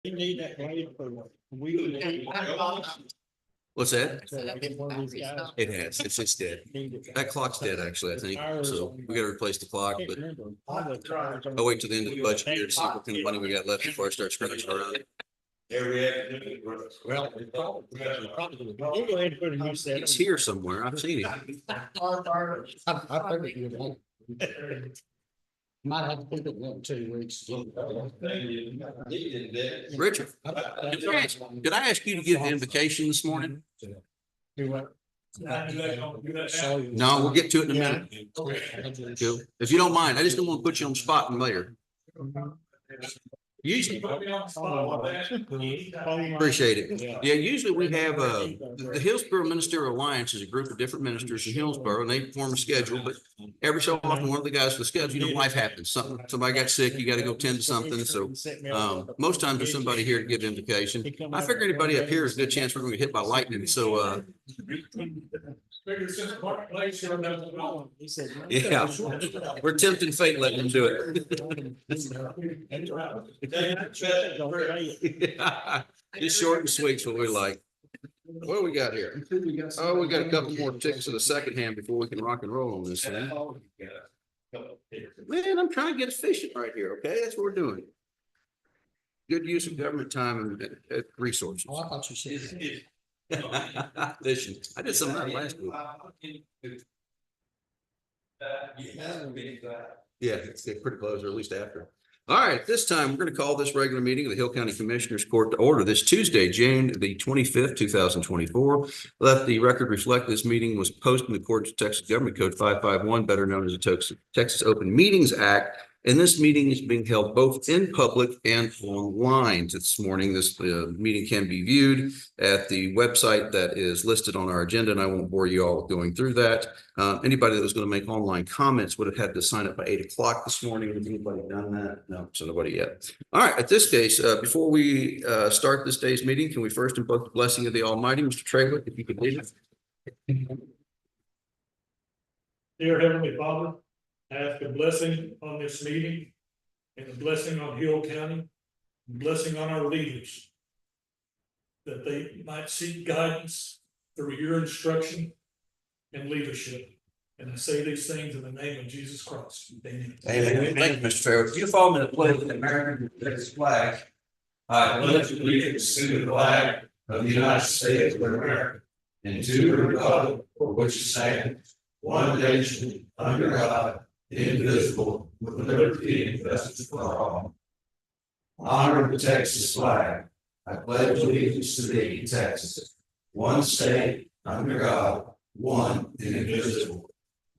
We need that blade for we. What's that? So I get one of these guys. It has. It's dead. Need it. That clock's dead, actually, I think. So we gotta replace the clock, Can't but remember. All the tires on- I'll wait till the end of the budget year to see what kind of money we got left before I start scratching around it. Well, we probably gonna- We'll go ahead and put a new set. It's here somewhere. I've seen it. I figured you'd want it. Might have to put it in 2 weeks. Richard, did I ask you to give the invocation this morning? Do what? No, we'll get to it in a minute. Cool. If you don't mind, I just don't want to put you on the spot later. Usually, appreciate it. Yeah, usually we have, the Hillsborough Ministerial Alliance is a group of different ministers in Hillsborough, and they form a schedule, but every so often, one of the guys for the schedule, you know, life happens. Somebody got sick, you gotta go tend to something, so, most times there's somebody here to give invocation. I figure anybody up here is a good chance we're gonna get hit by lightning, so, yeah, we're tempting fate letting them do it. Just short and sweet is what we like. What do we got here? Oh, we got a couple more ticks of the second hand before we can rock and roll on this thing. Man, I'm trying to get efficient right here, okay? That's what we're doing. Good use of government time and resources. Oh, I thought you said. Efficient. I did some of that last week. Yeah, it's pretty close, or at least after. All right, at this time, we're going to call this regular meeting of the Hill County Commissioners Court to order this Tuesday, June the 25th, 2024. Let the record reflect this meeting was posted in accordance with Texas Government Code 551, better known as the Texas Open Meetings Act. And this meeting is being held both in public and online this morning. This meeting can be viewed at the website that is listed on our agenda, and I won't bore you all with going through that. Anybody that was going to make online comments would have had to sign up by 8 o'clock this morning. Has anybody done that? No, so nobody yet. All right, at this case, before we start this day's meeting, can we first invoke the blessing of the Almighty? Mr. Traylor, if you could lead us. Dear Heavenly Father, I ask a blessing on this meeting and a blessing on Hill County, a blessing on our leaders. That they might seek guidance through your instruction and leadership. And I say these things in the name of Jesus Christ. Amen. Amen. Thank you, Mr. Farrell. If you follow me to play with the American flag. I pledge allegiance to the flag of the United States of America and to the republic for which it stands, one nation under God, indivisible, with liberty and justice for all. Honor the Texas flag. I pledge allegiance to thee, Texas, one state under God, one and indivisible.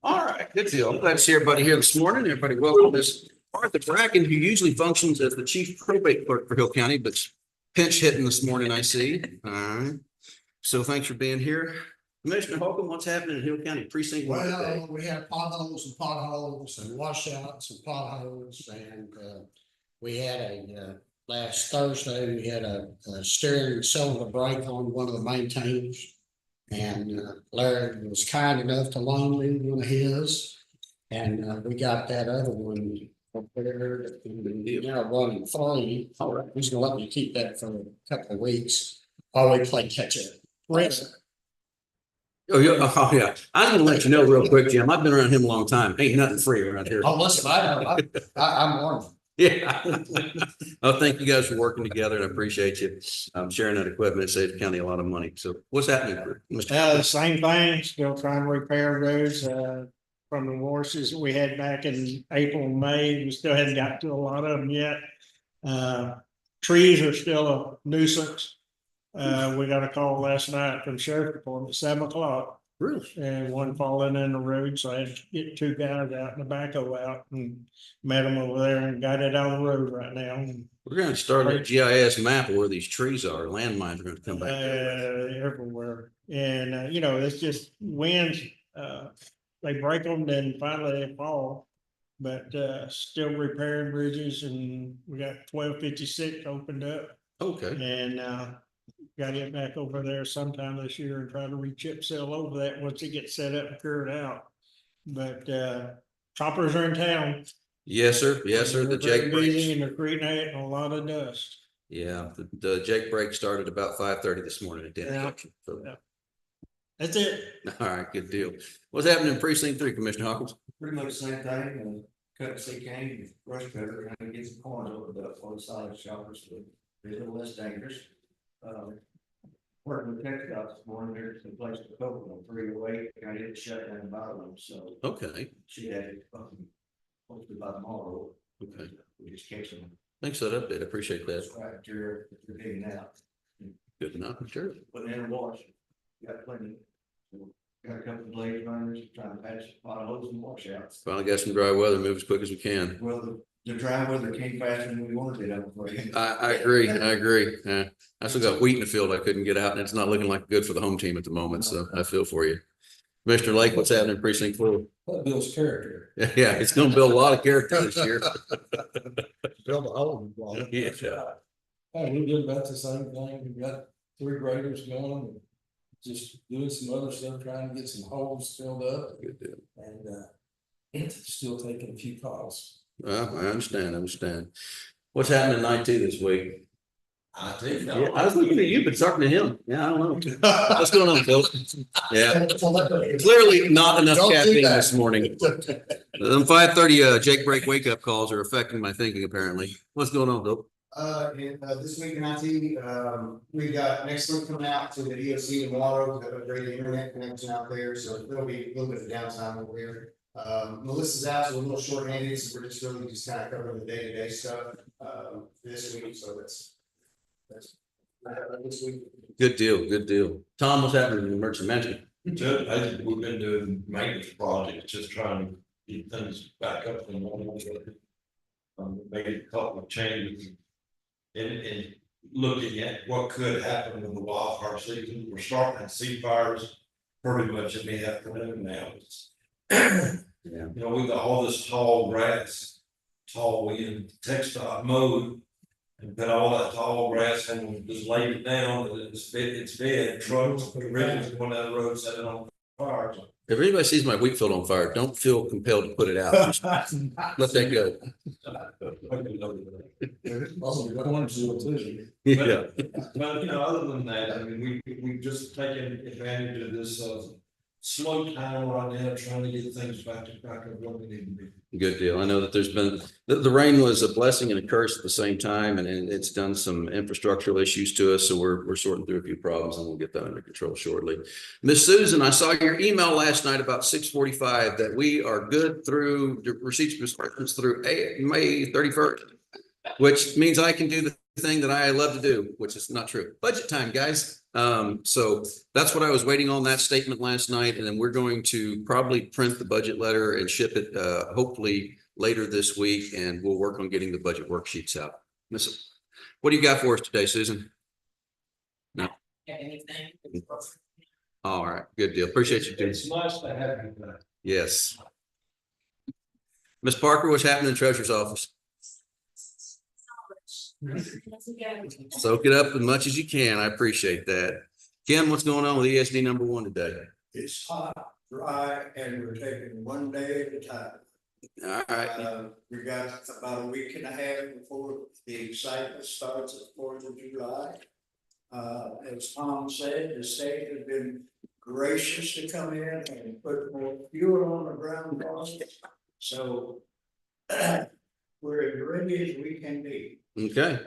All right, good deal. I'm glad to see everybody here this morning. Everybody welcome Ms. Martha Bracken, who usually functions as the chief probate clerk for Hill County, but pinch hitting this morning, I see. All right. So thanks for being here. Commissioner Holcomb, what's happening in Hill County precinct 1 today? Well, we had potholes and washouts and potholes and we had last Thursday, we had a steering cylinder break on one of the maintainers. And Larry was kind enough to loan me one of his. And we got that other one repaired. Now running 3. All right. He's gonna let me keep that for a couple of weeks while we play catch up. Oh, yeah. Oh, yeah. I'm gonna let you know real quick, Jim. I've been around him a long time. Ain't nothing free around here. Oh, listen, I'm learning. Yeah. Oh, thank you guys for working together and I appreciate you sharing that equipment. It saves the county a lot of money. So what's happening, Mr. Same thing, still trying to repair roads, from the washes we had back in April and May. We still hadn't got to a lot of them yet. Trees are still a nuisance. We got a call last night from sheriff department at 7 o'clock. Really? And one falling in the road, so I had to get 2 guys out and the backhoe out and met them over there and got it out of the road right now. We're going to start a GIS map of where these trees are. Landmines are going to come back. Everywhere. And, it's just winds, they break them, then finally they fall. But, still repairing bridges and we got 1256 opened up Okay. and, got it back over there sometime this year and try to re-chip seal over that once it gets set up and cleared out. But, choppers are in town. Yes, sir. Yes, sir. The They're very Jake busy breaks. and they're creating a lot of dust. Yeah, the Jake break started about 5:30 this morning at Yeah. Denton. So, Yeah. That's it. all right, good deal. What's happening in precinct 3, Commissioner Hawkins? Pretty much the same thing, and cut C cane, brush cutter, and get some corn over the on the side of the shoppers, so they're a little less dangerous. Working with Tech Dot this morning, there's a place to cope on 308, I didn't shut down the bottom, so Okay, she had it, hopefully by tomorrow. okay. We just catch them, Thanks for that update. I appreciate that. right, you're digging out, Good enough, sure. putting in a wash, got plenty. So, got a couple of blade runners, trying to patch potholes and washouts. Finally got some dry weather, move as quick as we can. Well, the dry weather came faster than we wanted it up for you. I agree, I agree. I still got wheat in the field I couldn't get out, and it's not looking like good for the home team at the moment, so I feel for you. Commissioner Lake, what's happening in precinct 4? That builds character. Yeah, it's gonna build a lot of character this year. Build a hole. in the wall. Yeah. Hey, we did about the same thing. We've got 3 graders going and just doing some other stuff, trying to get some holes filled up Good deal. and still taking a few calls. Well, I understand. What's happening in 92 this week? I think. Yeah, I was looking at you, but talking to him. Yeah, I don't know. What's going on, Phil? Yeah, clearly not enough Don't do caffeine that. this morning. Them 5:30 Jake break wake up calls are affecting my thinking apparently. What's going on, Phil? This week in IT, we got next week coming out to the DOC tomorrow, to upgrade the internet connection out there, so there'll be a little bit of downtime over here. Melissa's out, so we're a little short-handed, so we're just really just kind of covering the day-to-day stuff, this week, so that's this week. Good deal. Tom, what's happening in emergency management? Basically, we've been doing maintenance projects, just trying to get things back up and normal. Made a couple of changes. And looking at what could happen in the wildfire season, we're starting to see fires pretty much in the afternoon now. Yeah. You know, we got all this tall grass, tall wind, textile mowed. And put all that tall grass and we just laid it down, and it's dead, trucks, riggers going down the road, setting on fire. If anybody sees my wheat field on fire, don't feel compelled to put it out. Just let that go. Also, you're going to too. Yeah. But, you know, other than that, I mean, we've just taken advantage of this, slow time right now, trying to get things back of what we need to be. Good deal. I know that there's been, the rain was a blessing and a curse at the same time, and it's done some infrastructural issues to us. So we're sorting through a few problems and we'll get that under control shortly. Miss Susan, I saw your email last night about 6:45 that we are good through the receipts disbursements through May 31st, which means I can do the thing that I love to do, which is not true. Budget time, guys. So that's what I was waiting on, that statement last night, and then we're going to probably print the budget letter and ship it hopefully later this week, and we'll work on getting the budget worksheets out. Miss, what do you got for us today, Susan? No. Anything? All right, good deal. Appreciate you doing. It's nice to have you back. Yes. Miss Parker, what's happening in the treasurer's office? Soak it up as much as you can. I appreciate that. Kim, what's going on with ESD number 1 today? It's hot, dry, and we're taking one day at a time. All right. We got about a week and a half before the excitement starts at 4th of July. As Tom said, the state has been gracious to come in and put more fuel on the ground for us. So we're as ready as we can be. Okay.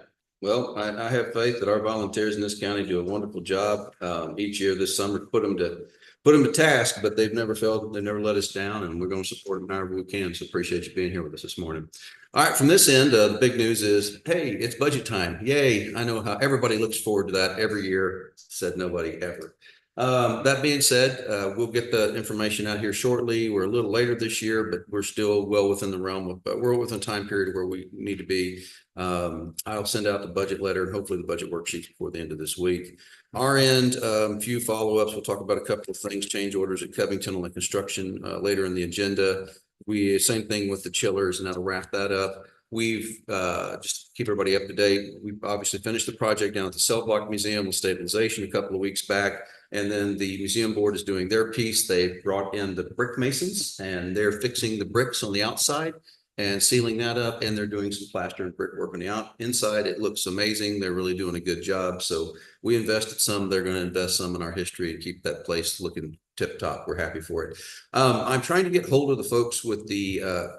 Well, I have faith that our volunteers in this county do a wonderful job each year this summer, put them to task, but they've never failed. They've never let us down, and we're going to support them however we can. So appreciate you being here with us this morning. All right. From this end, the big news is, hey, it's budget time. Yay. I know how everybody looks forward to that every year. Said nobody ever. That being said, we'll get the information out here shortly. We're a little later this year, but we're still well within the realm of, but we're within a time period where we need to be. I'll send out the budget letter and hopefully the budget worksheets before the end of this week. Our end, few follow-ups. We'll talk about a couple of things, change orders at Covington on the construction later in the agenda. Same thing with the chillers, and that'll wrap that up. We've just keep everybody up to date. We've obviously finished the project down at the Cell Block Museum with stabilization a couple of weeks back. And then the museum board is doing their piece. They brought in the brick masons and they're fixing the bricks on the outside. and sealing that up, and they're doing some plaster and brickwork on the inside. It looks amazing. They're really doing a good job. So we invested some, they're going to invest some in our history and keep that place looking tip top. We're happy for it. I'm trying to get hold of the folks with the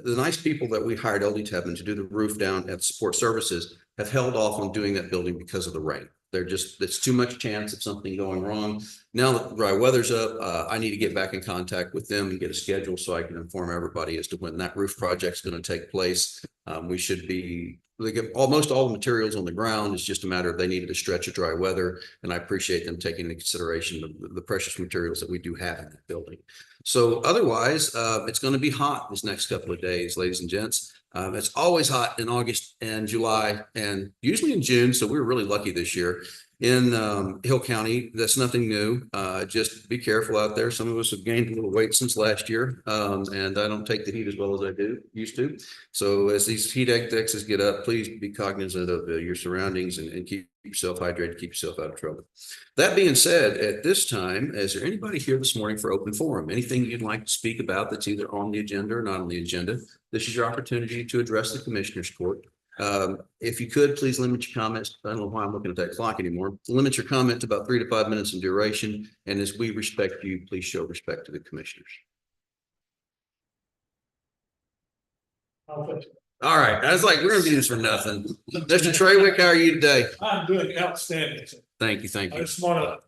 nice people that we hired, LD Tebman, to do the roof down at Support Services, have held off on doing that building because of the rain. It's too much chance of something going wrong. Now that dry weather's up, I need to get back in contact with them and get a schedule so I can inform everybody as to when that roof project's going to take place. We should be, they get almost all the materials on the ground. It's just a matter of they needed to stretch of dry weather. And I appreciate them taking into consideration the precious materials that we do have in that building. So otherwise, it's going to be hot this next couple of days, ladies and gents. It's always hot in August and July and usually in June. So we were really lucky this year in Hill County. That's nothing new. Just be careful out there. Some of us have gained a little weight since last year. And I don't take the heat as well as I used to. So as these heat indexes get up, please be cognizant of your surroundings and keep yourself hydrated, keep yourself out of trouble. That being said, at this time, is there anybody here this morning for open forum? Anything you'd like to speak about that's either on the agenda or not on the agenda? This is your opportunity to address the Commissioners Court. If you could, please limit your comments. I don't know why I'm looking at that clock anymore. Limit your comment to about 3 to 5 minutes in duration. And as we respect you, please show respect to the commissioners. All right. I was like, we're going to do this for nothing. Mr. Treywick, how are you today? I'm doing outstanding. Thank you. Thank I you. just want to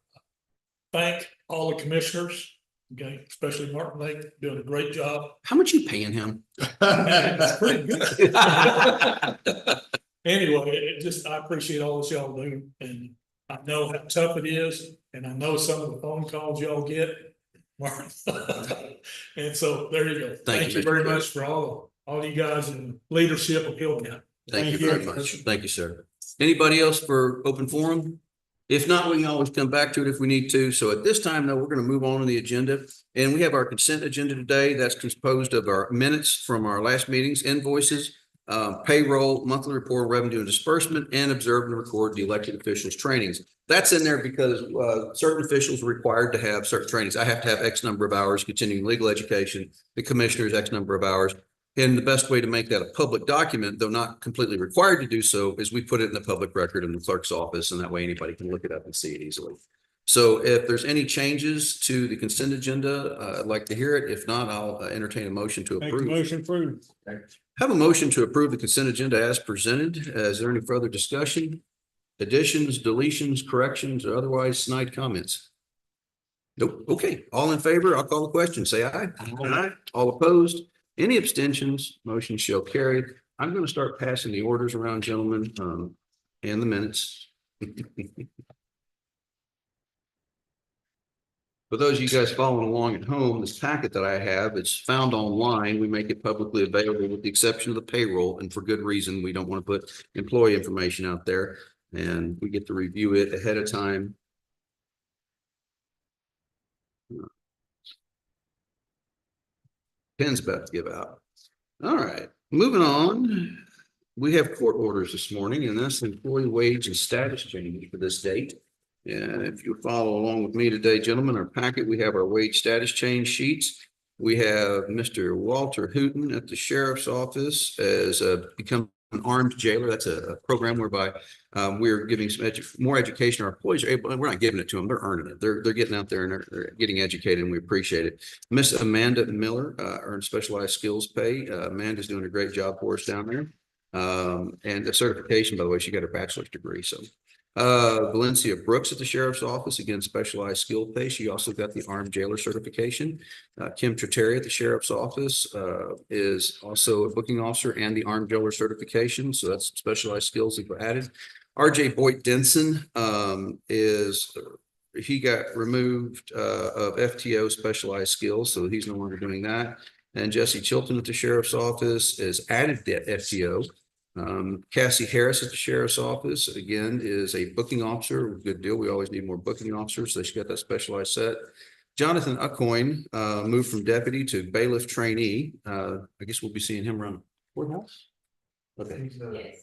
thank all the commissioners, okay, especially Martin Lake, doing a great job. How much you paying him? It's pretty good. Anyway, I appreciate all that y'all do, and I know how tough it is, and I know some of the phone calls y'all get. And so there you go. Thank you very much for all you guys in leadership of Hill County. Thank you very much. Thank you, sir. Anybody else for open forum? If not, we can always come back to it if we need to. So at this time, though, we're going to move on to the agenda. And we have our consent agenda today. That's composed of our minutes from our last meetings, invoices, payroll, monthly report, revenue and disbursement, and observe and record the elected officials trainings. That's in there because certain officials are required to have certain trainings. I have to have X number of hours continuing legal education, the commissioners X number of hours. And the best way to make that a public document, though not completely required to do so, is we put it in the public record in the clerk's office, and that way anybody can look it up and see it easily. So if there's any changes to the consent agenda, I'd like to hear it. If not, I'll entertain a motion to approve. Motion approved. Have a motion to approve the consent agenda as presented. Is there any further discussion? Additions, deletions, corrections, or otherwise snide comments? Nope. Okay. All in favor? I'll call the question. Say aye. Aye. All opposed? Any abstentions? Motion shall carry. I'm going to start passing the orders around, gentlemen, and the minutes. For those of you guys following along at home, this packet that I have, it's found online. We make it publicly available with the exception of the payroll, and for good reason. We don't want to put employee information out there, and we get to review it ahead of time. Pen's about to give out. All right, moving on. We have court orders this morning, and that's employee wage and status change for this date. And if you follow along with me today, gentlemen, our packet, we have our wage status change sheets. We have Mr. Walter Hooten at the sheriff's office as become an armed jailer. That's a program whereby we're giving some more education. Our employees are able, and we're not giving it to them, they're earning it. They're getting out there and they're getting educated, and we appreciate it. Miss Amanda Miller earned specialized skills pay. Amanda's doing a great job for us down there. And the certification, by the way, she got her bachelor's degree. So Valencia Brooks at the sheriff's office, again, specialized skill pay. She also got the armed jailer certification. Kim Trateri at the sheriff's office is also a booking officer and the armed jailer certification. So that's specialized skills that were added. RJ Boyd Denson he got removed of FTO specialized skills, so he's no longer doing that. And Jesse Chilton at the sheriff's office is added to FTO. Cassie Harris at the sheriff's office, again, is a booking officer. Good deal. We always need more booking officers. So she got that specialized set. Jonathan Ucoin moved from deputy to bailiff trainee. I guess we'll be seeing him around the courthouse. Okay. He's the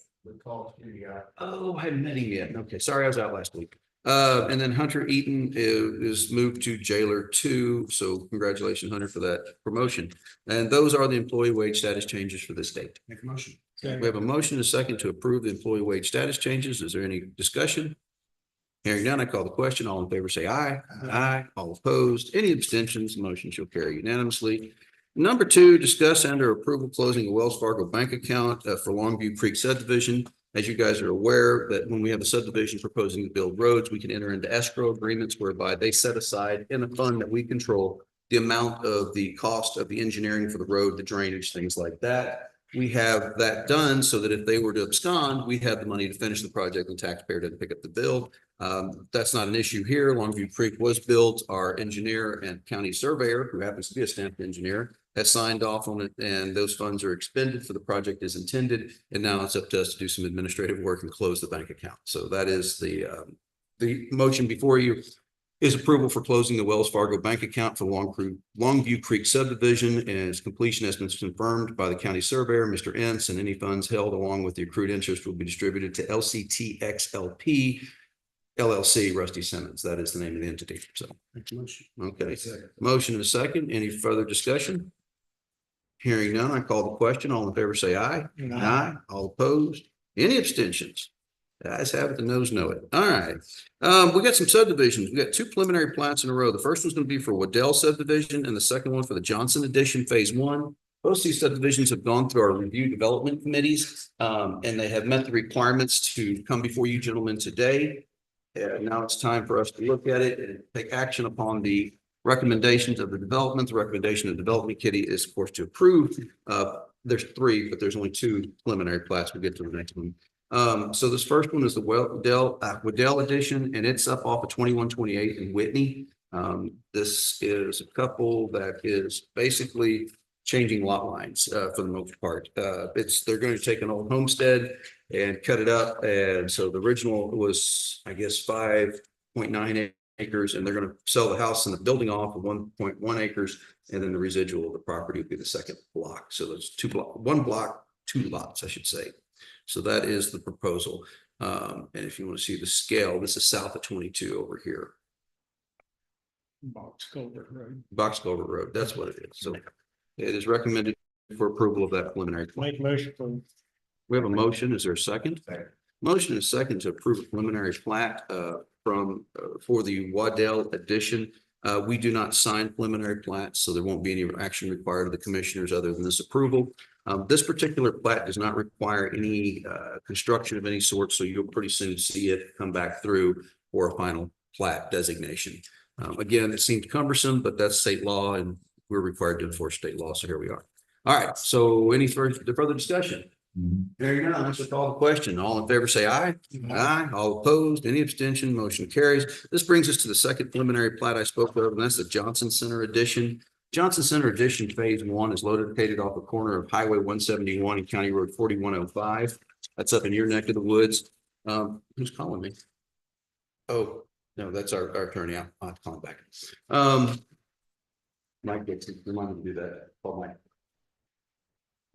call to guy. Oh, I hadn't met him yet. Okay. Sorry, I was out last week. And then Hunter Eaton is moved to Jailer 2. So congratulations, Hunter, for that promotion. And those are the employee wage status changes for this date. Make a motion. We have a motion and a second to approve the employee wage status changes. Is there any discussion? Hearing none, I call the question. All in favor, say aye. Aye. All opposed, any abstentions, motion shall carry unanimously. Number 2, discuss and/or approval closing a Wells Fargo bank account for Longview Creek subdivision. As you guys are aware, that when we have a subdivision proposing to build roads, we can enter into escrow agreements whereby they set aside in a fund that we control the amount of the cost of the engineering for the road, the drainage, things like that. We have that done so that if they were to abscond, we have the money to finish the project and the taxpayer doesn't pick up the bill. That's not an issue here. Longview Creek was built. Our engineer and county surveyor, who happens to be a stamped engineer, has signed off on it, and those funds are expended for the project as intended. And now it's up to us to do some administrative work and close the bank account. So that is the motion before you is approval for closing the Wells Fargo bank account for Longview Creek subdivision, and its completion has been confirmed by the county surveyor, Mr. Ince, and any funds held along with the accrued interest will be distributed to LCTXLP LLC, Rusty Simmons. That is the name of the entity. So, Make a motion. okay. Motion and a second. Any further discussion? Hearing none, I call the question. All in favor, say aye. Aye. All opposed? Any abstentions? The ayes have it, the noes know it. All right. We got some subdivisions. We got 2 preliminary plats in a row. The first one's going to be for Waddell subdivision and the second one for the Johnson Addition Phase 1. Both these subdivisions have gone through our review development committees, and they have met the requirements to come before you gentlemen today. Now it's time for us to look at it and take action upon the recommendations of the development. The recommendation of the development committee is, of course, to approve. There's 3, but there's only 2 preliminary plats. We'll get to the next one. So this first one is the Waddell Edition, and it's up off of 2128 in Whitney. This is a couple that is basically changing lot lines for the most part. They're going to take an old homestead and cut it up, and so the original was, I guess, 5.9 acres, and they're going to sell the house and the building off of 1.1 acres, and then the residual of the property will be the second block. So there's 1 block, 2 lots, I should say. So that is the proposal. And if you want to see the scale, this is south of 22 over here. Box Culvert Road. Box Culvert Road, that's what it is. So it is recommended for approval of that preliminary plan. Make motion for. We have a motion. Is there a second? Motion is second to approve a preliminary plat for the Waddell Addition. We do not sign preliminary plats, so there won't be any action required of the commissioners other than this approval. This particular plat does not require any construction of any sort, so you'll pretty soon see it come back through for a final plat designation. Again, it seems cumbersome, but that's state law, and we're required to enforce state law, so here we are. All right, so any further discussion? Hearing none, let's call the question. All in favor, say aye. Aye. All opposed, any abstention, motion carries. This brings us to the second preliminary plat I spoke of, and that's the Johnson Center Addition. Johnson Center Addition Phase 1 is located off the corner of Highway 171 and County Road 4105. That's up in your neck of the woods. Who's calling me? Oh, no, that's our attorney. I'll have to call him back. Mike gets it. Remind me to do that. Call Mike.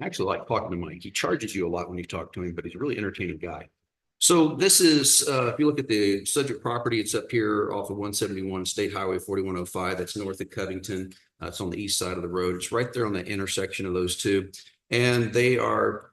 I actually like talking to Mike. He charges you a lot when you talk to him, but he's a really entertaining guy. So this is, if you look at the subject property, it's up here off of 171 State Highway 4105. That's north of Covington. It's on the east side of the road. It's right there on the intersection of those two. And they are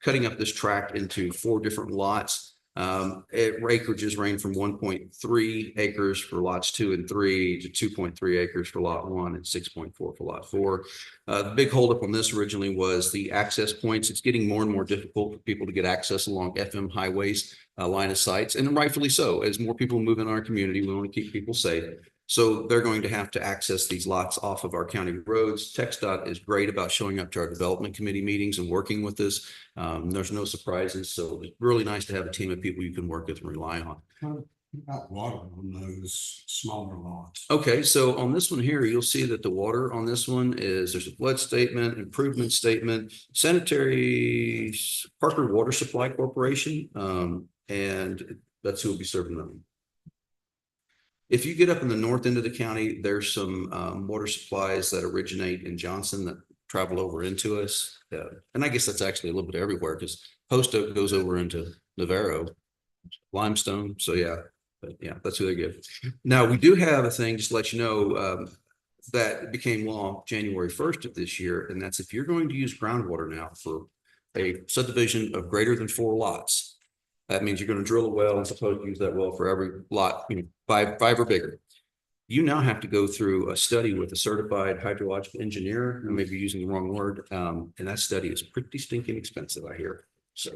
cutting up this tract into 4 different lots. Acreages range from 1.3 acres for lots 2 and 3 to 2.3 acres for lot 1 and 6.4 for lot 4. The big holdup on this originally was the access points. It's getting more and more difficult for people to get access along FM highways, line of sights, and rightfully so. As more people move in our community, we want to keep people safe. So they're going to have to access these lots off of our county roads. TxDOT is great about showing up to our development committee meetings and working with us. There's no surprises. So it's really nice to have a team of people you can work with and rely on. How about water on those smaller lots? Okay, so on this one here, you'll see that the water on this one is, there's a flood statement, improvement statement, sanitary Parker Water Supply Corporation, and that's who will be serving them. If you get up in the north end of the county, there's some water supplies that originate in Johnson that travel over into us. And I guess that's actually a little bit everywhere because Post Oak goes over into Navarro, Limestone. So yeah, But yeah, that's who they give. Now, we do have a thing, just to let you know, that became law January 1st of this year, and that's if you're going to use groundwater now for a subdivision of greater than 4 lots, that means you're going to drill a well and supposed to use that well for every lot, five or bigger. You now have to go through a study with a certified hydrological engineer. I may be using the wrong word, and that study is pretty stinking expensive, I hear. So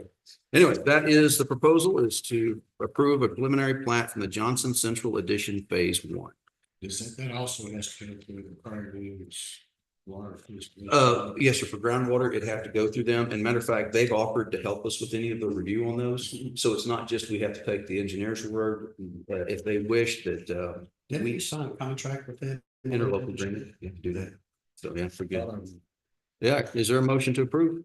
anyway, that is the proposal, is to approve a preliminary plat from the Johnson Central Addition Phase 1. That also has to go through the prior reviews. Yes, sir. For groundwater, it'd have to go through them. And matter of fact, they've offered to help us with any of the review on those. So it's not just we have to take the engineer's word. If they wish that, Didn't we sign a contract with them? interlocal agreement, you have to do that. So yeah, forget. Yeah, is there a motion to approve?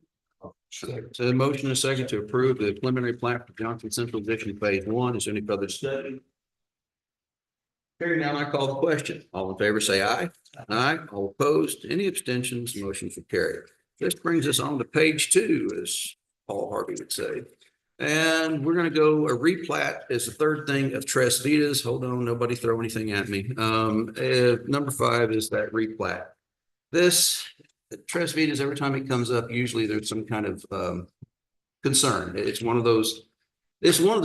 So a motion and a second to approve the preliminary plat for Johnson Central Addition Phase 1. Is there any further discussion? Hearing none, I call the question. All in favor, say aye. Aye. All opposed, any abstentions, motion for carried. This brings us on to page 2, as Paul Harvey would say. And we're gonna go a replat is the third thing of Tres Vitas. Hold on, nobody throw anything at me. Number 5 is that replat. This Tres Vitas, every time it comes up, usually there's some kind of concern. It's one of the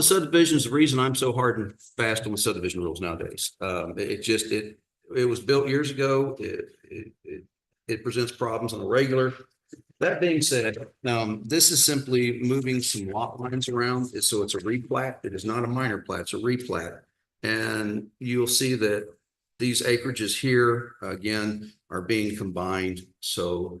subdivisions, the reason I'm so hard and fast on the subdivision rules nowadays. It was built years ago. It presents problems on a regular. That being said, this is simply moving some lot lines around. So it's a replat. It is not a minor plat, it's a replat. And you'll see that these acreages here, again, are being combined. So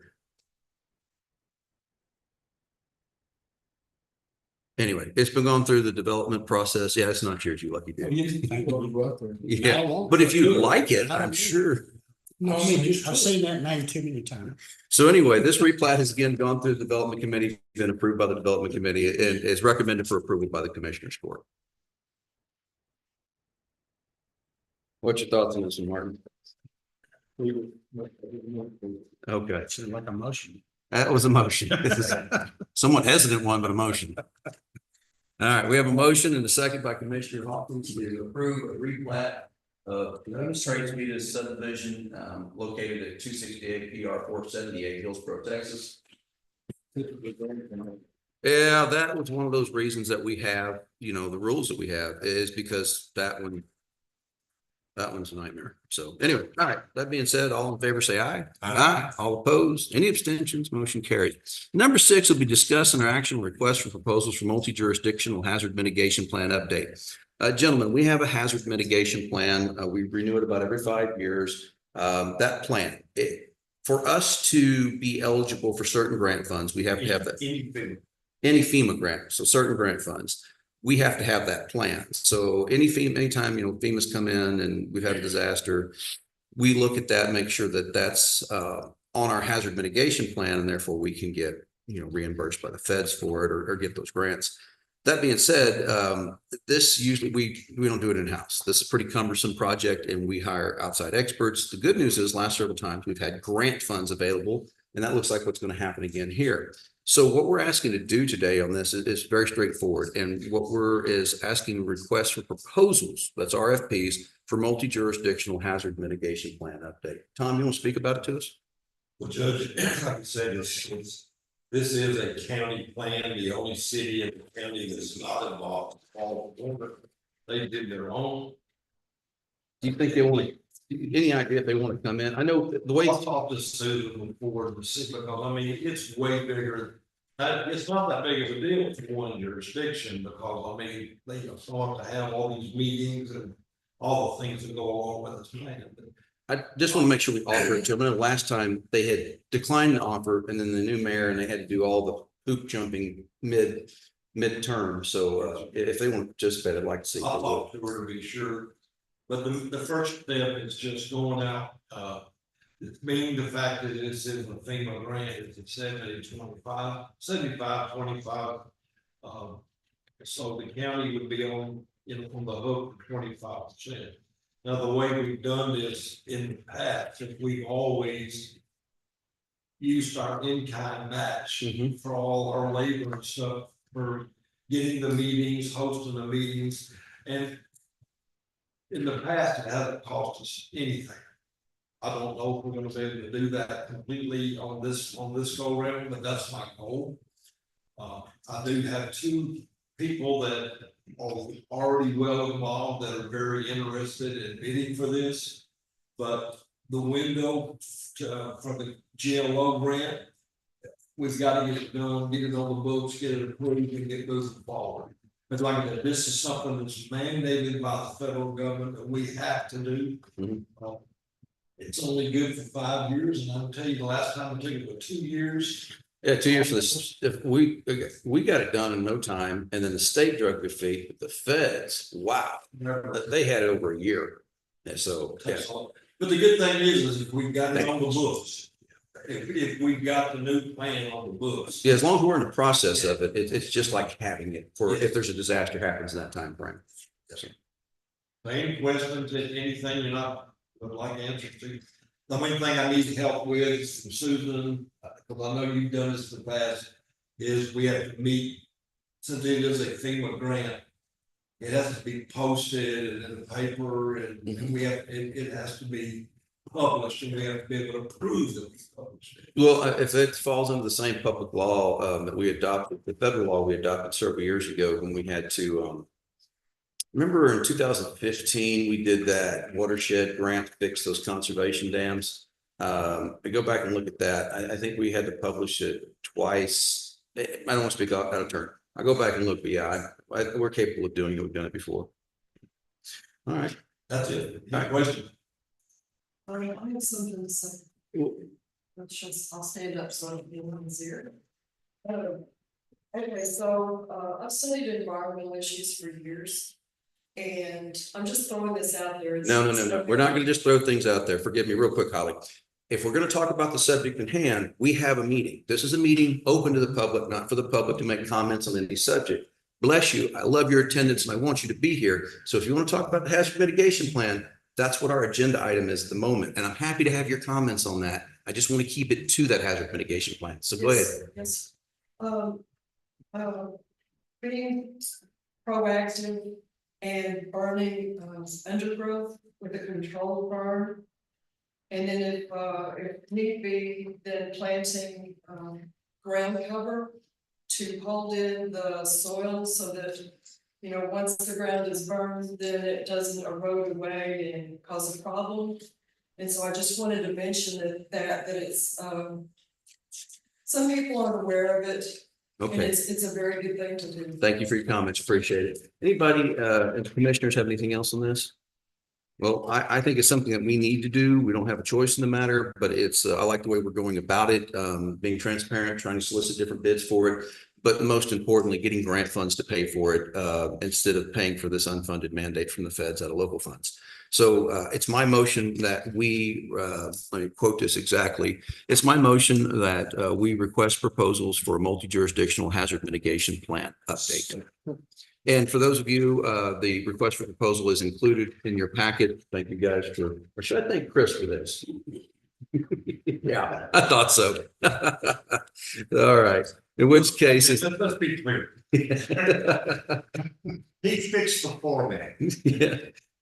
anyway, it's been going through the development process. Yeah, it's not yours, you lucky dude. Yeah, but if you like it, I'm sure. No, I mean, I've seen that name too many times. So anyway, this replat has again gone through the development committee, been approved by the development committee, and is recommended for approval by the commissioners court. What's your thoughts on this one, Martin? Okay, It's like a motion. that was a motion. This is a somewhat hesitant one, but a motion. All right, we have a motion and a second by Commissioner Hawkins to approve a replat of Tres Vitas subdivision located at 268 PR 478 Hillsborough, Texas. Yeah, that was one of those reasons that we have, the rules that we have is because that one's a nightmare. So anyway, all right, that being said, all in favor, say aye. Aye. All opposed, any abstentions, motion carried. Number 6 will be discussing our action request for proposals for multi-jurisdictional hazard mitigation plan update. Gentlemen, we have a hazard mitigation plan. We renew it about every 5 years. That plan, for us to be eligible for certain grant funds, we have to have that. Any FEMA grant, so certain grant funds, we have to have that plan. So anytime, FEMA's come in and we've had a disaster, we look at that, make sure that that's on our hazard mitigation plan, and therefore we can get, reimbursed by the feds for it or get those grants. That being said, this usually we don't do it in-house. This is a pretty cumbersome project and we hire outside experts. The good news is last several times we've had grant funds available, and that looks like what's going to happen again here. So what we're asking to do today on this is very straightforward. And what we're asking requests for proposals, that's RFPs, for multi-jurisdictional hazard mitigation plan update. Tom, you want to speak about it to us? Well, Judge, like I said, this is a county plan. The only city in the county that's not involved. They did their own. Do you think they want any idea if they want to come in? I know the way. I'll talk to Susan before the city, because it's way bigger. It's not that big of a deal for one jurisdiction, because they start to have all these meetings and all the things that go along with this plan. I just want to make sure we offer it to them. I know last time they had declined the offer, and then the new mayor, and they had to do all the hoop jumping mid-term. So if they want to participate, I'd like to see. I'll talk to her to be sure. But the first step is just going out, being the fact that this is a FEMA grant, it's at 75-25. So the county would be on the hook for 25%. Now, the way we've done this in the past, is we've always used our in-kind match for all our labor and stuff, for getting the meetings, hosting the meetings. And in the past, it hasn't cost us anything. I don't know if we're gonna be able to do that completely on this go round, but that's my goal. I do have two people that are already well involved that are very interested in bidding for this. But the window for the GLO grant, we've got to get it done, get it on the books, get it approved and get moving forward. But like I said, this is something that's mandated by the federal government that we have to do. It's only good for 5 years, and I'll tell you, the last time I took it was 2 years. Yeah, 2 years for this, if we got it done in no time, and then the state drug their feet, but the feds, wow, they had it over a year. And so, yeah. But the good thing is if we got it on the books, if we got the new plan on the books. Yeah, as long as we're in the process of it, it's just like having it for if there's a disaster happens in that time frame. Yes, sir. Any questions, anything you're not, would like answers to? The main thing I need help with from Susan, because I know you've done this in the past, is we have to meet, since it is a FEMA grant. It has to be posted in the paper and we have, it has to be published and we have to be able to prove that we published it. Well, if it falls under the same public law that we adopted, the federal law we adopted several years ago when we had to remember in 2015, we did that watershed grant to fix those conservation dams. I go back and look at that. I think we had to publish it twice. I don't want to speak out of turn. I go back and look, but yeah, we're capable of doing it. We've done it before. All right. That's it. My question. I have something to say. I'll stand up so I don't feel easier. Okay, so I've studied environmental issues for years. And I'm just throwing this out there. No. We're not going to just throw things out there. Forgive me real quick, Holly. If we're going to talk about the subject in hand, we have a meeting. This is a meeting open to the public, not for the public to make comments on any subject. Bless you. I love your attendance and I want you to be here. So if you want to talk about the hazard mitigation plan, that's what our agenda item is at the moment. And I'm happy to have your comments on that. I just want to keep it to that hazard mitigation plan. So go ahead. Yes. Being proactive and burning undergrowth with a controlled burn. And then if need be, then planting ground cover to hold in the soil so that, you know, once the ground is burned, then it doesn't erode away and cause a problem. And so I just wanted to mention that it's some people aren't aware of it. Okay. And it's a very good thing to do. Thank you for your comments. Appreciate it. Anybody, and commissioners have anything else on this? Well, I think it's something that we need to do. We don't have a choice in the matter, but it's, I like the way we're going about it, being transparent, trying to solicit different bids for it. But most importantly, getting grant funds to pay for it, instead of paying for this unfunded mandate from the feds out of local funds. So it's my motion that we, let me quote this exactly. It's my motion that we request proposals for a multi-jurisdictional hazard mitigation plan update. And for those of you, the request for proposal is included in your packet. Thank you guys for, or should I thank Chris for this? Yeah, I thought so. All right. In which case it's. Let's be clear. He fixed the format. Yeah.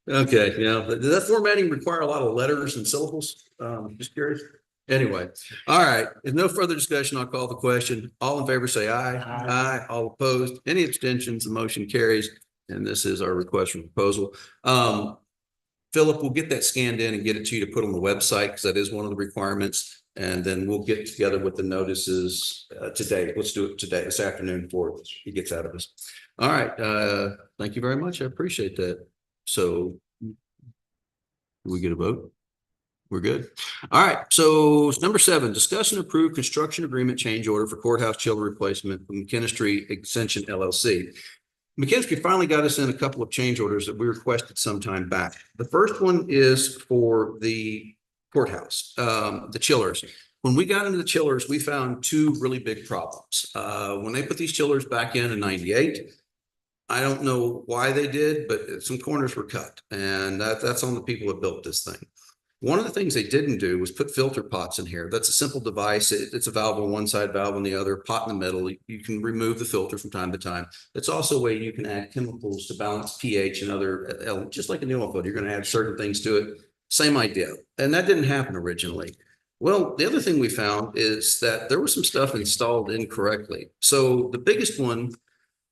Okay, yeah, does that formatting require a lot of letters and syllables? Just curious. Anyway, all right, if no further discussion, I'll call the question. All in favor, say aye. Aye. All opposed, any abstentions, the motion carries. And this is our request for proposal. Philip, we'll get that scanned in and get it to you to put on the website because that is one of the requirements. And then we'll get together with the notices today. Let's do it today, this afternoon before he gets out of us. All right, thank you very much. I appreciate that. So do we get a vote? We're good. All right. So number 7, discuss and approve construction agreement change order for courthouse chiller replacement from McKinstry Extension LLC. McKinstry finally got us in a couple of change orders that we requested some time back. The first one is for the courthouse, the chillers. When we got into the chillers, we found 2 really big problems. When they put these chillers back in 98, I don't know why they did, but some corners were cut, and that's on the people that built this thing. One of the things they didn't do was put filter pots in here. That's a simple device. It's a valve on one side, valve on the other, pot in the middle. You can remove the filter from time to time. It's also a way you can add chemicals to balance pH and other elements, just like in the oil field. You're going to add certain things to it. Same idea. And that didn't happen originally. Well, the other thing we found is that there was some stuff installed incorrectly. So the biggest one,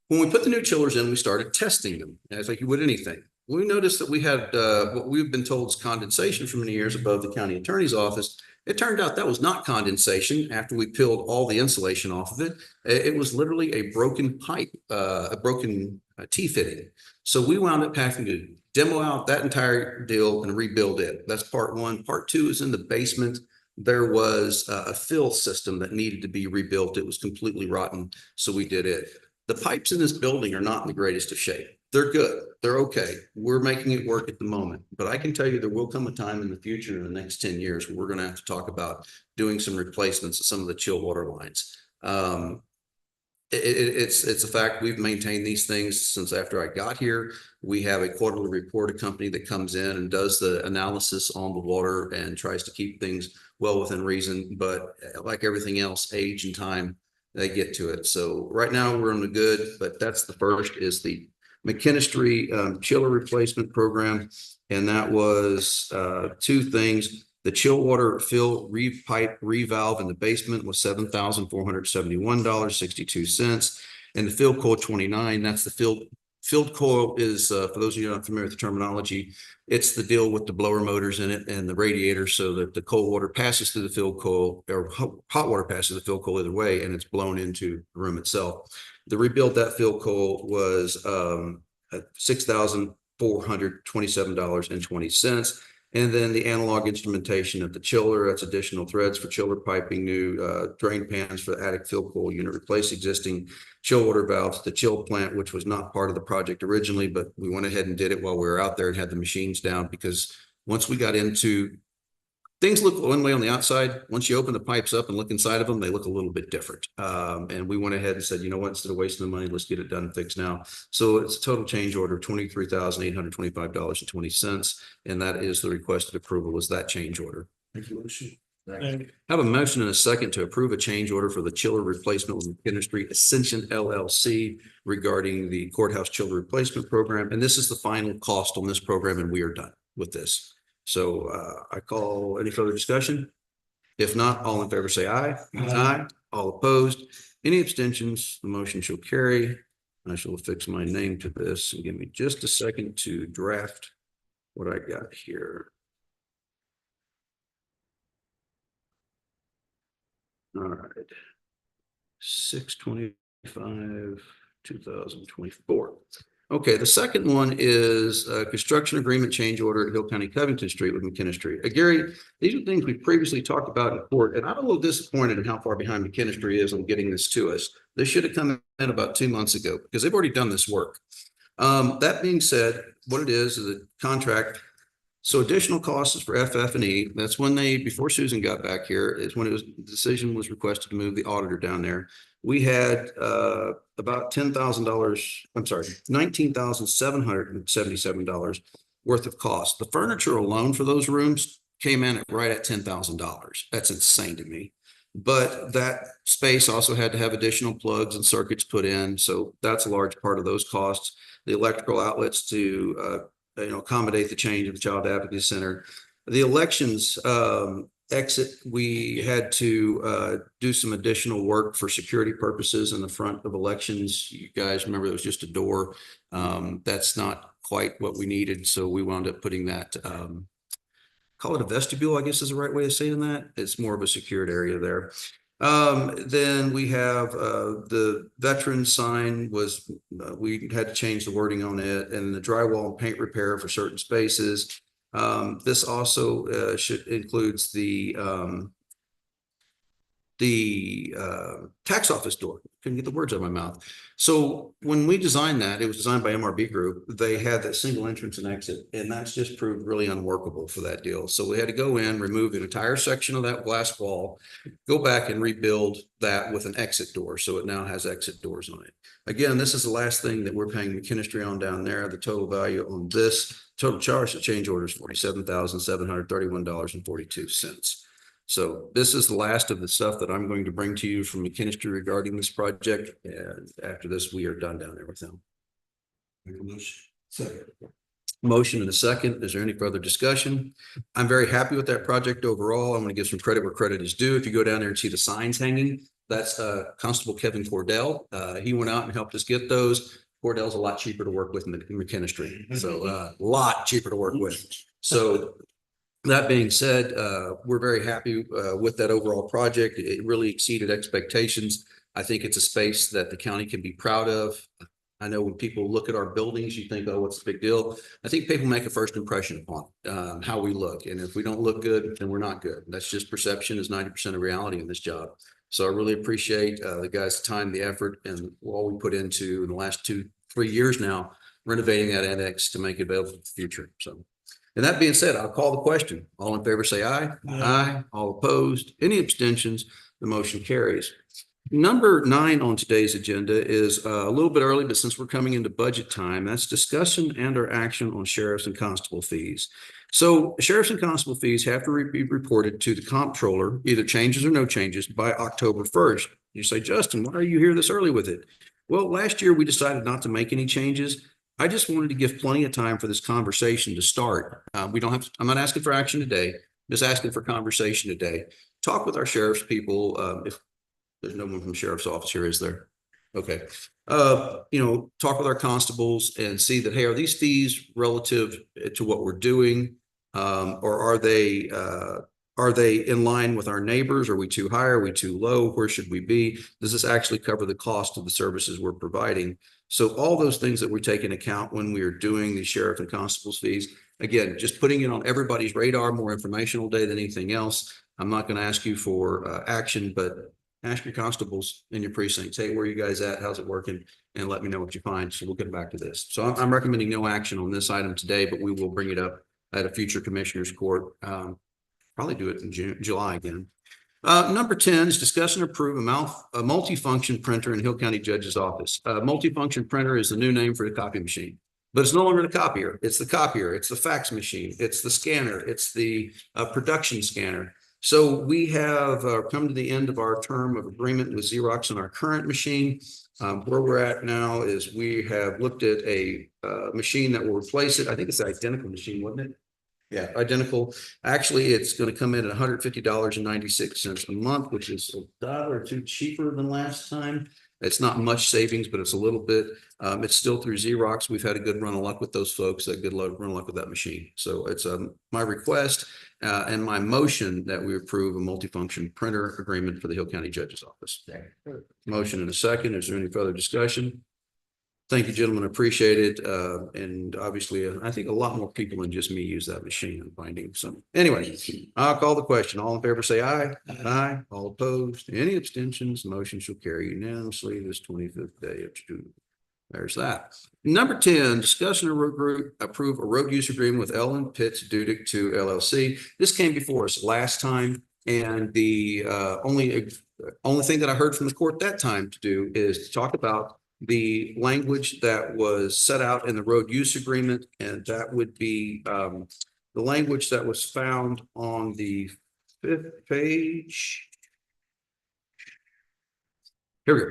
when we put the new chillers in, we started testing them, as like you would anything. We noticed that we had what we've been told is condensation for many years above the county attorney's office. It turned out that was not condensation after we peeled all the insulation off of it. It was literally a broken pipe, a broken T-fitting. So we wound up having to demo out that entire deal and rebuild it. That's part one. Part two is in the basement. There was a fill system that needed to be rebuilt. It was completely rotten, so we did it. The pipes in this building are not in the greatest of shape. They're good. They're okay. We're making it work at the moment. But I can tell you there will come a time in the future, in the next 10 years, where we're going to have to talk about doing some replacements of some of the chill water lines. It's a fact. We've maintained these things since after I got here. We have a quarterly report, a company that comes in and does the analysis on the water and tries to keep things well within reason. But like everything else, age and time, they get to it. So right now we're on the good, but that's the first is the McKinstry chiller replacement program. And that was two things. The chill water fill repipe revalve in the basement was $7,471.62. And the field coil 29, that's the field coil is, for those of you not familiar with the terminology, it's the deal with the blower motors in it and the radiator so that the cold water passes through the field coil or hot water passes through the field coil either way, and it's blown into the room itself. The rebuild that field coil was $6,427.20. And then the analog instrumentation of the chiller, that's additional threads for chiller piping, new drain pans for the attic fill coil unit, replace existing chill water valves, the chill plant, which was not part of the project originally, but we went ahead and did it while we were out there and had the machines down, because once we got into things look one way on the outside. Once you open the pipes up and look inside of them, they look a little bit different. And we went ahead and said, you know what, instead of wasting the money, let's get it done and fixed now. So it's a total change order of $23,825.20. And that is the requested approval, is that change order. Make a motion. And Have a motion and a second to approve a change order for the chiller replacement with McKinstry Ascension LLC regarding the courthouse chiller replacement program. And this is the final cost on this program, and we are done with this. So I call any further discussion. If not, all in favor say aye. Aye. All opposed. Any abstentions? The motion shall carry. I shall affix my name to this and give me just a second to draft what I got here. All right. 6/25/2024. Okay, the second one is a construction agreement change order at Hill County Covington Street with McKinstry. Gary, these are things we previously talked about in court, and I'm a little disappointed in how far behind McKinstry is on getting this to us. This should have come in about 2 months ago because they've already done this work. That being said, what it is a contract. So additional costs is for FF&E. That's when they, before Susan got back here, is when the decision was requested to move the auditor down there. We had about $10,000, I'm sorry, $19,777 worth of cost. The furniture alone for those rooms came in right at $10,000. That's insane to me. But that space also had to have additional plugs and circuits put in. So that's a large part of those costs. The electrical outlets to accommodate the change of the Child Advocacy Center. The elections exit, we had to do some additional work for security purposes in the front of elections. You guys remember there was just a door. That's not quite what we needed. So we wound up putting that, call it a vestibule, I guess is the right way of saying that. It's more of a secured area there. Then we have the veteran sign was, we had to change the wording on it, and the drywall and paint repair for certain spaces. This also includes the tax office door. couldn't get the words out of my mouth. So when we designed that, it was designed by MRB Group. They had that single entrance and exit, and that's just proved really unworkable for that deal. So we had to go in, remove an entire section of that glass wall, go back and rebuild that with an exit door. So it now has exit doors on it. Again, this is the last thing that we're paying McKinstry on down there. The total value on this total charge to change order is $47,731.42. So this is the last of the stuff that I'm going to bring to you from McKinstry regarding this project. And after this, we are done down there with them. Make a motion. Second. Motion and a second. Is there any further discussion? I'm very happy with that project overall. I'm going to give some credit where credit is due. If you go down there and see the signs hanging, that's Constable Kevin Cordell. He went out and helped us get those. Cordell's a lot cheaper to work with than McKinstry. So a lot cheaper to work with. So that being said, we're very happy with that overall project. It really exceeded expectations. I think it's a space that the county can be proud of. I know when people look at our buildings, you think, oh, what's the big deal? I think people make a first impression upon how we look. And if we don't look good, then we're not good. That's just perception is 90% of reality in this job. So I really appreciate the guys' time, the effort, and all we put into in the last 2-3 years now, renovating that annex to make it available for the future. So, and that being said, I'll call the question. All in favor, say aye. Aye. All opposed, any abstentions, the motion carries. Number 9 on today's agenda is a little bit early, but since we're coming into budget time, that's discussion and or action on sheriffs and constable fees. So sheriffs and constable fees have to be reported to the comptroller, either changes or no changes, by October 1st. You say, Justin, why are you here this early with it? Well, last year we decided not to make any changes. I just wanted to give plenty of time for this conversation to start. We don't have to, I'm not asking for action today, just asking for conversation today. Talk with our sheriff's people. If there's no one from the sheriff's office here, is there? Okay. Talk with our constables and see that, hey, are these fees relative to what we're doing? Or are they in line with our neighbors? Are we too high? Are we too low? Where should we be? Does this actually cover the cost of the services we're providing? So all those things that we take into account when we are doing the sheriff and constables fees, again, just putting it on everybody's radar, more informational day than anything else. I'm not going to ask you for action, but ask your constables in your precincts, hey, where are you guys at? How's it working? And let me know what you find. So we'll get back to this. So I'm recommending no action on this item today, but we will bring it up at a future commissioner's court. Probably do it in July again. Number 10 is discuss and approve a multi-function printer in Hill County Judge's Office. Multi-function printer is the new name for the copy machine, but it's no longer the copier. It's the copier. It's the fax machine. It's the scanner. It's the production scanner. So we have come to the end of our term of agreement with Xerox on our current machine. Where we're at now is we have looked at a machine that will replace it. I think it's the identical machine, wasn't it? Yeah, identical. Actually, it's going to come in at $150.96 a month, which is $1 or $2 cheaper than last time. It's not much savings, but it's a little bit. It's still through Xerox. We've had a good run of luck with those folks, a good run of luck with that machine. So it's my request and my motion that we approve a multifunction printer agreement for the Hill County Judge's Office. Motion and a second. Is there any further discussion? Thank you, gentlemen. Appreciate it. And obviously, I think a lot more people than just me use that machine. I'm finding some. Anyway, I'll call the question. All in favor, say aye. Aye. All opposed. Any abstentions? Motion shall carry unanimously this 25th day of June. There's that. Number 10, discuss and approve a road use agreement with Ellen Pitts Dudick II LLC. This came before us last time, and the only thing that I heard from the court that time to do is to talk about the language that was set out in the road use agreement, and that would be the language that was found on the 5th page. Here we go.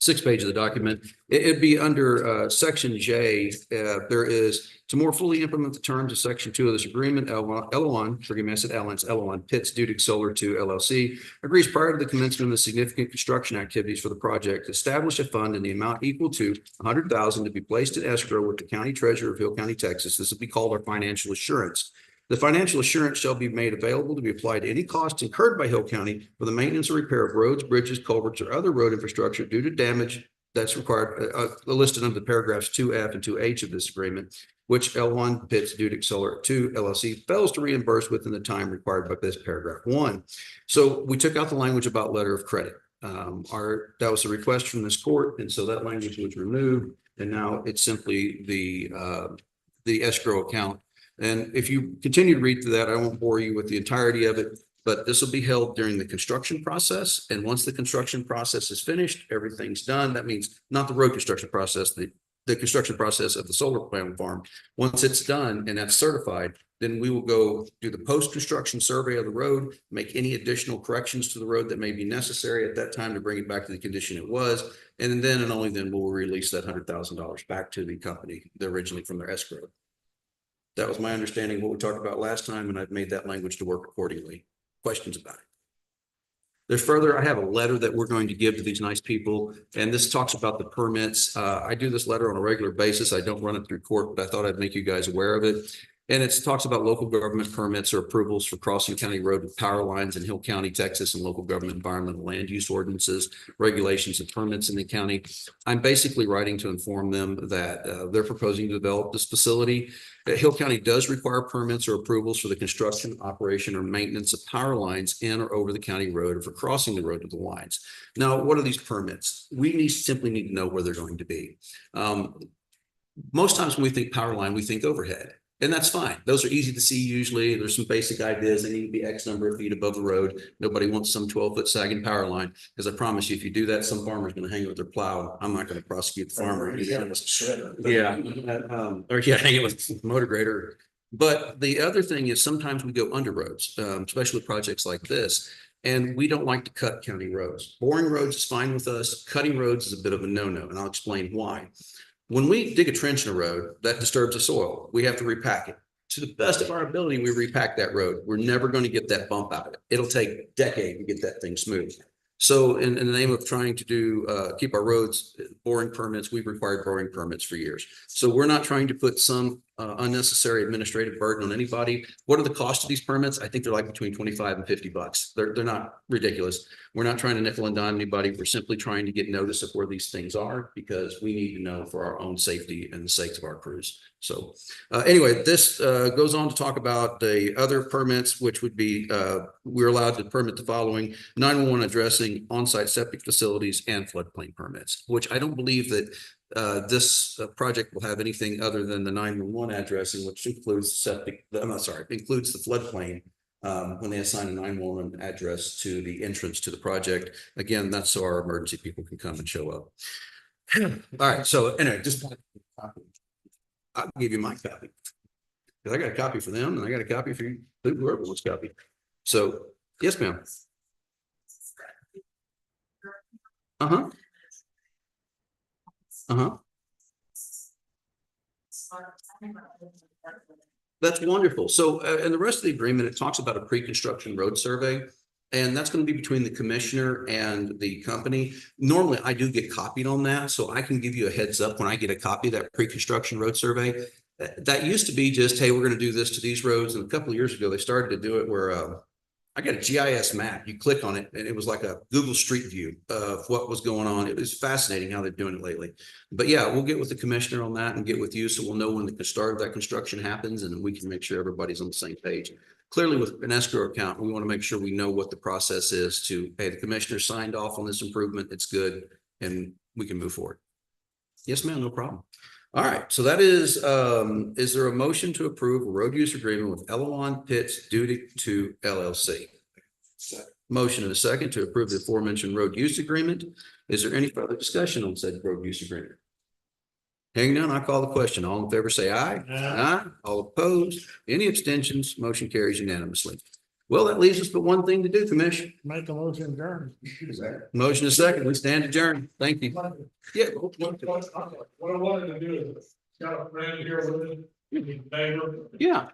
6th page of the document. It'd be under section J. There is to more fully implement the terms of section 2 of this agreement. L1, forgive me, I said L1, it's L1, Pitts Dudick Solar 2 LLC agrees prior to the commencement of significant construction activities for the project, establish a fund in the amount equal to $100,000 to be placed in escrow with the county treasurer of Hill County, Texas. This will be called our financial assurance. The financial assurance shall be made available to be applied to any costs incurred by Hill County for the maintenance or repair of roads, bridges, culverts, or other road infrastructure due to damage that's required, listed under the paragraphs 2F and 2H of this agreement, which L1 Pitts Dudick Solar 2 LLC fails to reimburse within the time required by this paragraph 1. So we took out the language about letter of credit. that was a request from this court, and so that language was removed, and now it's simply the escrow account. And if you continue to read through that, I won't bore you with the entirety of it, but this will be held during the construction process. And once the construction process is finished, everything's done. That means not the road construction process, the construction process of the solar panel farm. Once it's done and that's certified, then we will go do the post-construction survey of the road, make any additional corrections to the road that may be necessary at that time to bring it back to the condition it was. And then and only then will we release that $100,000 back to the company originally from their escrow. That was my understanding of what we talked about last time, and I've made that language to work accordingly. Questions about it? There's further, I have a letter that we're going to give to these nice people, and this talks about the permits. I do this letter on a regular basis. I don't run it through court, but I thought I'd make you guys aware of it. And it talks about local government permits or approvals for crossing county road with power lines in Hill County, Texas, and local government environmental land use ordinances, regulations and permits in the county. I'm basically writing to inform them that they're proposing to develop this facility. Hill County does require permits or approvals for the construction, operation, or maintenance of power lines in or over the county road or for crossing the road to the lines. Now, what are these permits? We simply need to know where they're going to be. Most times when we think power line, we think overhead. And that's fine. Those are easy to see usually. There's some basic ideas. They need to be X number of feet above the road. Nobody wants some 12-foot sagging power line, because I promise you, if you do that, some farmer's going to hang it with their plow. I'm not going to prosecute the farmer. Yeah. Or hang it with motor grader. But the other thing is sometimes we go under roads, especially with projects like this. And we don't like to cut county roads. Boring roads is fine with us. Cutting roads is a bit of a no-no, and I'll explain why. When we dig a trench in a road, that disturbs the soil. We have to repack it. To the best of our ability, we repack that road. We're never going to get that bump out of it. It'll take a decade to get that thing smooth. So in the name of trying to keep our roads boring permits, we've required boring permits for years. So we're not trying to put some unnecessary administrative burden on anybody. What are the costs of these permits? I think they're like between 25 and 50 bucks. They're not ridiculous. We're not trying to nickel and dime anybody. We're simply trying to get notice of where these things are, because we need to know for our own safety and the sakes of our crews. So anyway, this goes on to talk about the other permits, which would be we're allowed to permit the following: 911 addressing, on-site septic facilities, and floodplain permits, which I don't believe that this project will have anything other than the 911 addressing, which includes septic. Includes the floodplain when they assign a 911 address to the entrance to the project. Again, that's so our emergency people can come and show up. All right. So anyway, just I'll give you my copy, because I got a copy for them and I got a copy for you, whoever wants a copy. So yes, ma'am. Uh-huh. Uh-huh. That's wonderful. So in the rest of the agreement, it talks about a pre-construction road survey, and that's going to be between the commissioner and the company. Normally, I do get copied on that, so I can give you a heads up when I get a copy of that pre-construction road survey. That used to be just, hey, we're going to do this to these roads. And a couple of years ago, they started to do it where I got a GIS map. You click on it, and it was like a Google Street View of what was going on. It was fascinating how they're doing it lately. But yeah, we'll get with the commissioner on that and get with you, so we'll know when the start of that construction happens, and we can make sure everybody's on the same page. Clearly, with an escrow account, we want to make sure we know what the process is to, hey, the commissioner signed off on this improvement. It's good, and we can move forward. Yes, ma'am, no problem. All right, so that is there a motion to approve a road use agreement with Elawon Pitts Duty 2 LLC? Motion and a second to approve the aforementioned road use agreement. Is there any further discussion on said road use agreement? Hearing none, I call the question. All in favor, say aye. Aye. All opposed? Any abstentions? Motion carries unanimously. Well, that leaves us but one thing to do, Commissioner. Make a motion adjourn. Motion is second. We stand adjourned. Thank you. Yeah. What I wanted to do is, got a friend here with me, neighbor. Yeah.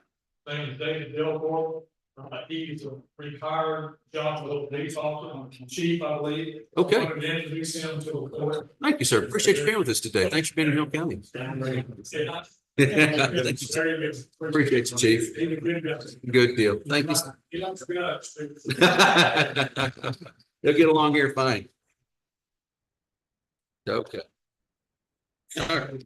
Name is David Delport. He's a retired John Little police officer, chief, I believe. Okay. I wanted to introduce him to the board. Thank you, sir. Appreciate you being with us today. Thanks for being in Hill County. Thank you. Appreciate you, Chief. Good deal. Thank you. They'll get along here fine. Okay. All right.